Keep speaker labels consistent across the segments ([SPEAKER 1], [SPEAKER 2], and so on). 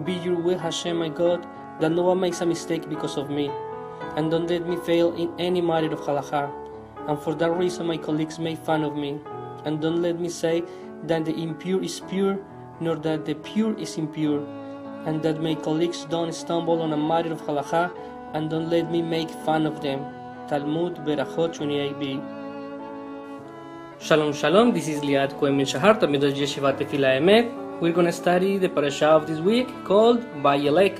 [SPEAKER 1] Be your will, Hashem, my God, that no one makes a mistake because of me, and don't let me fail in any matter of halakha. And for that reason my colleagues make fun of me, and don't let me say that the impure is pure, nor that the pure is impure, and that my colleagues don't stumble on a matter of halakha, and don't let me make fun of them. Talmud Berachot 28b. Shalom Shalom, this is Liad Cohen Ben Shahar, Talmid YESHIVA Tefillah EMET. We're going to study the Parashat of this week called Vayelech.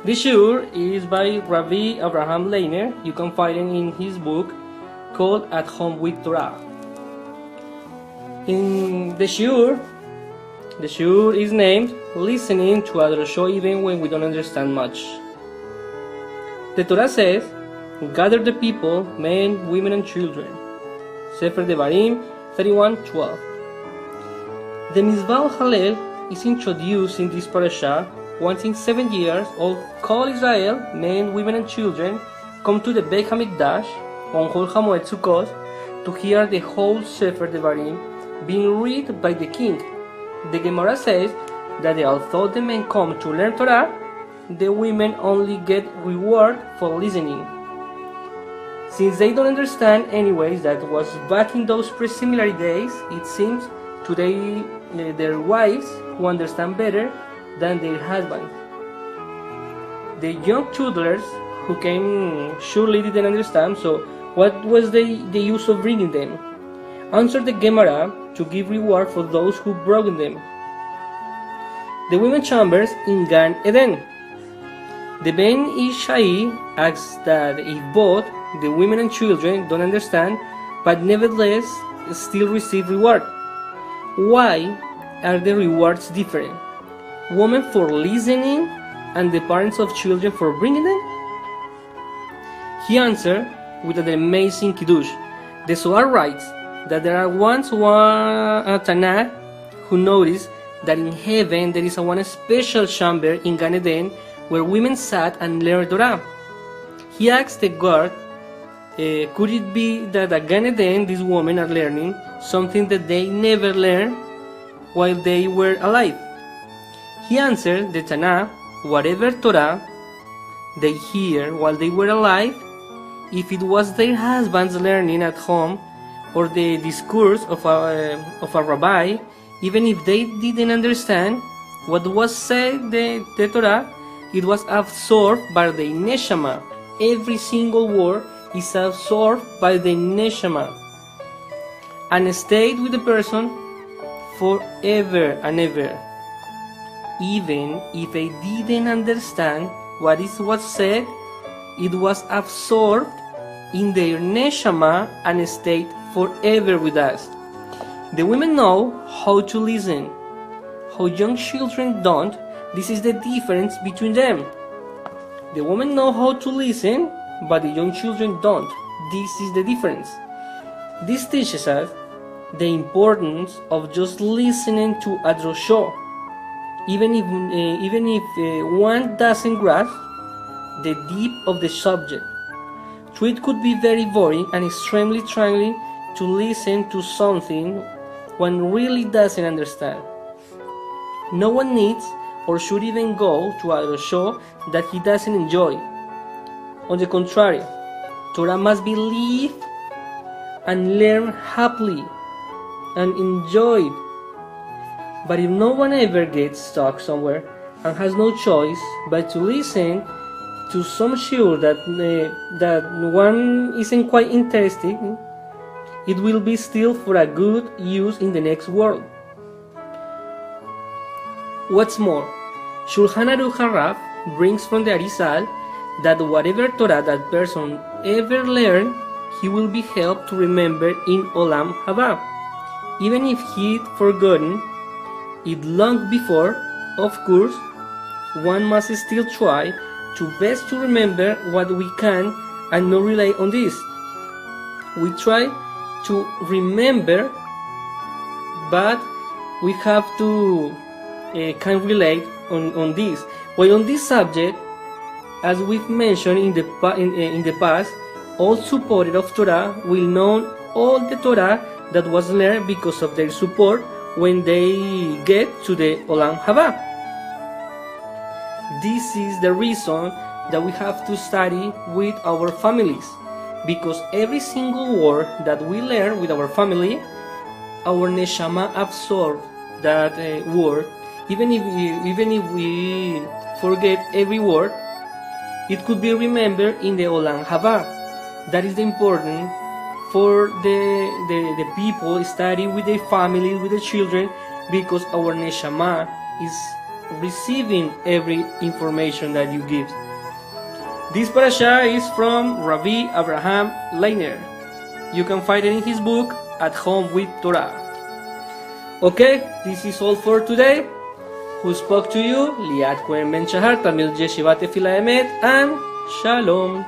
[SPEAKER 1] This shiur is by Rabbi Avrohom Leitner. You can find it in his book called At Home with Torah. In the shiur is named Listening to a Show even when we don't understand much. The Torah says, gather the people, men, women, and children. Sefer Devarim 31:12. The Mitzvah of Hallel is introduced in this parasha once in 7 years. All Israel, men, women, and children, come to the Beit HaMikdash on Chol HaMoed Sukkot to hear the whole Sefer Devarim being read by the king. The Gemara says that although the men come to learn Torah, the women only get reward for listening. Since they don't understand anyways that was back in those pre-seminary days, it seems today their wives who understand better than their husbands. The young toddlers who came surely didn't understand, so what was the use of bringing them? Answer the Gemara to give reward for those who brought them. The women chambers in Gan Eden. The Ben Ishai asks that if both the women and children don't understand, but nevertheless still receive reward, why are the rewards different? Women for listening and the parents of children for bringing them? He answered with an amazing kiddush. The Zohar writes that there are one Tanakh who noticed that in heaven there is one special chamber in Gan Eden where women sat and learned Torah. He asked the guard, could it be that at Gan Eden these women are learning something that they never learned while they were alive? He answered the Tanakh, whatever Torah they hear while they were alive, if it was their husbands learning at home or the discourse of a rabbi, even if they didn't understand what was said, the Torah, it was absorbed by the neshama. Every single word is absorbed by the neshama and stayed with the person forever and ever. Even if they didn't understand what was said, it was absorbed in their neshama and stayed forever with us. The women know how to listen, how young children don't. This is the difference between them. The women know how to listen, but the young children don't. This is the difference. This teaches us the importance of just listening to a drosho, even if one doesn't grasp the deep of the subject. So it could be very boring and extremely trying to listen to something one really doesn't understand. No one needs or should even go to a show that he doesn't enjoy. On the contrary, Torah must be lived and learned happily and enjoyed. But if no one ever gets stuck somewhere and has no choice but to listen to some shiur that one isn't quite interested in, it will be still for a good use in the next world. What's more, Shulchan Aruch HaRav brings from the Arizal that whatever Torah that person ever learned, he will be helped to remember in Olam Haba. Even if he'd forgotten it long before, of course, one must still try to best to remember what we can and not rely on this. We try to remember, but we have to can relate on this. While on this subject, as we've mentioned in the past, all supporters of Torah will know all the Torah that was learned because of their support when they get to the Olam Haba. This is the reason that we have to study with our families, because every single word that we learn with our family, our neshama absorbs that word. Even if we forget every word, it could be remembered in the Olam Haba. That is important for the people study with their family, with the children, because our neshama is receiving every information that you give. This parasha is from Rabbi Avrohom Leitner. You can find it in his book, At Home with Torah. Okay, this is all for today. Who spoke to you? Liat Cohen Ben Shahar, Tamil YESHIVA Tefillah EMET, and Shalom.